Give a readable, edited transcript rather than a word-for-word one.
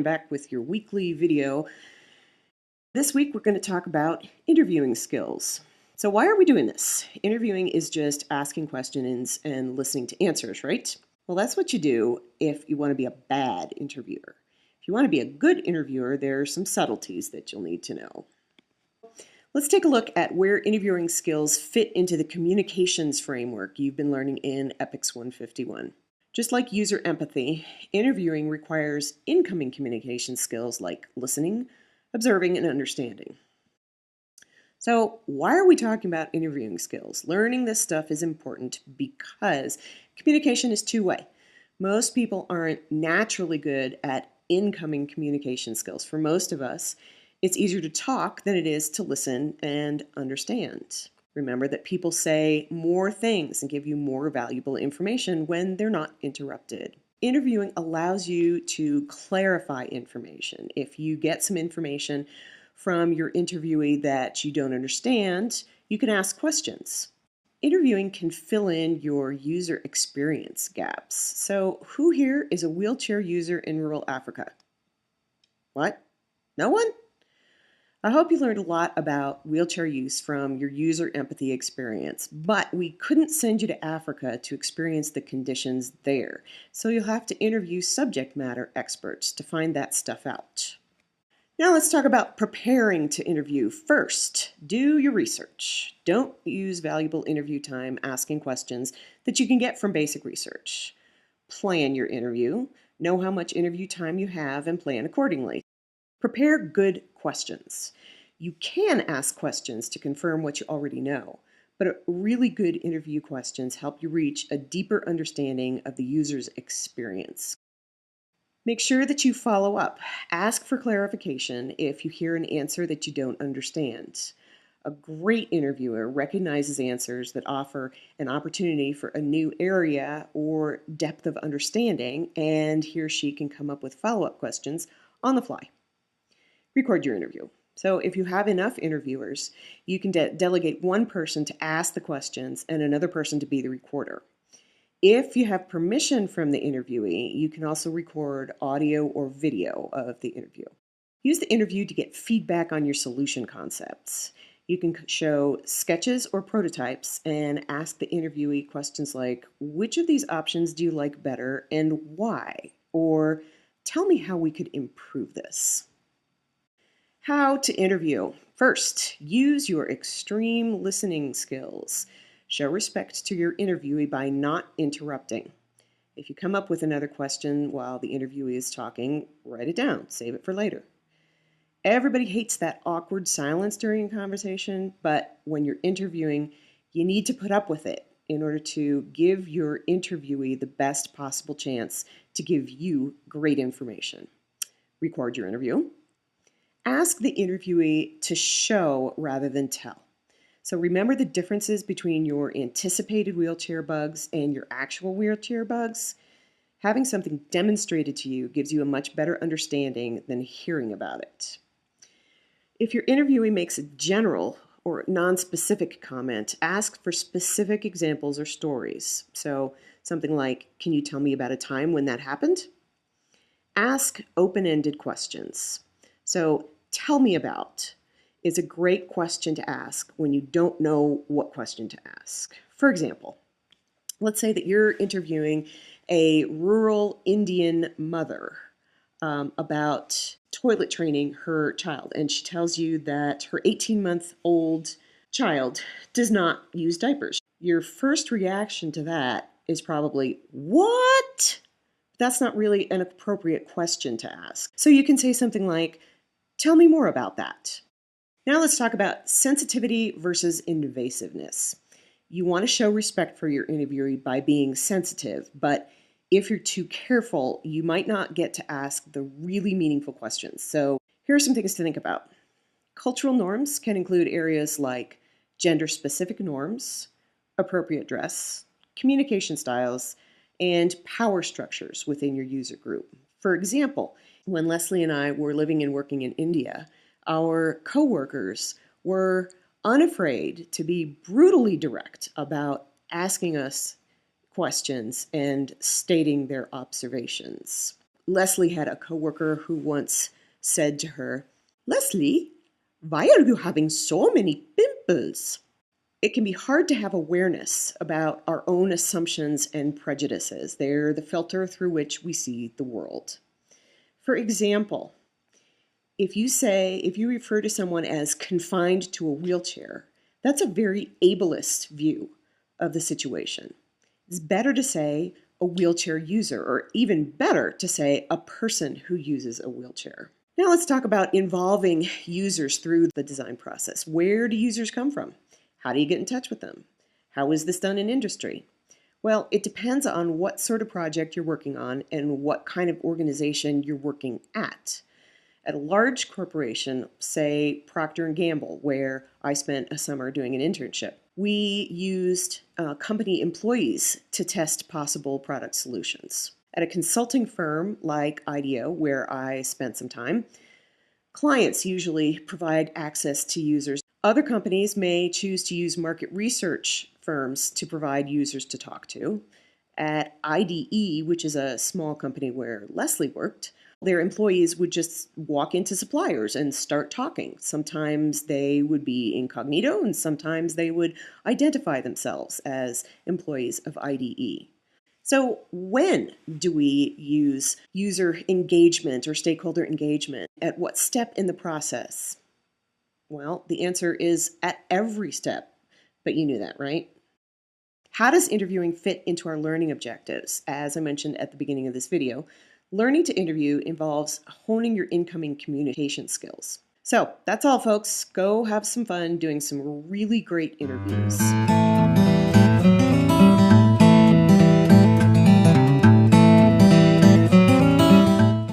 I'm back with your weekly video. This week we're going to talk about interviewing skills. So why are we doing this? Interviewing is just asking questions and listening to answers, right? Well, that's what you do if you want to be a bad interviewer. If you want to be a good interviewer, there are some subtleties that you'll need to know. Let's take a look at where interviewing skills fit into the communications framework you've been learning in EPICS 151. Just like user empathy, interviewing requires incoming communication skills like listening, observing, and understanding. So, why are we talking about interviewing skills? Learning this stuff is important because communication is two-way. Most people aren't naturally good at incoming communication skills. For most of us, it's easier to talk than it is to listen and understand. Remember that people say more things and give you more valuable information when they're not interrupted. Interviewing allows you to clarify information. If you get some information from your interviewee that you don't understand, you can ask questions. Interviewing can fill in your user experience gaps. So, who here is a wheelchair user in rural Africa? What? No one? I hope you learned a lot about wheelchair use from your user empathy experience, but we couldn't send you to Africa to experience the conditions there, so you'll have to interview subject matter experts to find that stuff out. Now let's talk about preparing to interview. First, do your research. Don't use valuable interview time asking questions that you can get from basic research. Plan your interview. Know how much interview time you have and plan accordingly. Prepare good questions. You can ask questions to confirm what you already know, but really good interview questions help you reach a deeper understanding of the user's experience. Make sure that you follow up. Ask for clarification if you hear an answer that you don't understand. A great interviewer recognizes answers that offer an opportunity for a new area or depth of understanding, and he or she can come up with follow-up questions on the fly. Record your interview. So if you have enough interviewers, you can delegate one person to ask the questions and another person to be the recorder. If you have permission from the interviewee, you can also record audio or video of the interview. Use the interview to get feedback on your solution concepts. You can show sketches or prototypes and ask the interviewee questions like, which of these options do you like better and why? Or tell me how we could improve this. How to interview. First, use your extreme listening skills. Show respect to your interviewee by not interrupting. If you come up with another question while the interviewee is talking, write it down. Save it for later. Everybody hates that awkward silence during a conversation, but when you're interviewing, you need to put up with it in order to give your interviewee the best possible chance to give you great information. Record your interview. Ask the interviewee to show rather than tell. So remember the differences between your anticipated wheelchair bugs and your actual wheelchair bugs. Having something demonstrated to you gives you a much better understanding than hearing about it. If your interviewee makes a general or non-specific comment, ask for specific examples or stories. So something like, can you tell me about a time when that happened? Ask open-ended questions. So, tell me about is a great question to ask when you don't know what question to ask. For example, let's say that you're interviewing a rural Indian mother about toilet training her child, and she tells you that her 18-month-old child does not use diapers. Your first reaction to that is probably, what? That's not really an appropriate question to ask. So you can say something like, tell me more about that. Now let's talk about sensitivity versus invasiveness. You want to show respect for your interviewee by being sensitive, but if you're too careful, you might not get to ask the really meaningful questions. So here are some things to think about. Cultural norms can include areas like gender-specific norms, appropriate dress, communication styles, and power structures within your user group. For example, when Leslie and I were living and working in India, our coworkers were unafraid to be brutally direct about asking us questions and stating their observations. Leslie had a coworker who once said to her, "Leslie, why are you having so many pimples?" It can be hard to have awareness about our own assumptions and prejudices. They're the filter through which we see the world. For example, if you refer to someone as confined to a wheelchair, that's a very ableist view of the situation. It's better to say a wheelchair user, or even better to say a person who uses a wheelchair. Now let's talk about involving users through the design process. Where do users come from? How do you get in touch with them? How is this done in industry? Well, it depends on what sort of project you're working on and what kind of organization you're working at. At a large corporation, say Procter & Gamble, where I spent a summer doing an internship, we used company employees to test possible product solutions. At a consulting firm like IDEO, where I spent some time, clients usually provide access to users. Other companies may choose to use market research firms to provide users to talk to. At IDE, which is a small company where Leslie worked, their employees would just walk into suppliers and start talking. Sometimes they would be incognito, and sometimes they would identify themselves as employees of IDE. So when do we use user engagement or stakeholder engagement? At what step in the process? Well, the answer is at every step, but you knew that, right? How does interviewing fit into our learning objectives? As I mentioned at the beginning of this video, learning to interview involves honing your incoming communication skills. So that's all, folks. Go have some fun doing some really great interviews.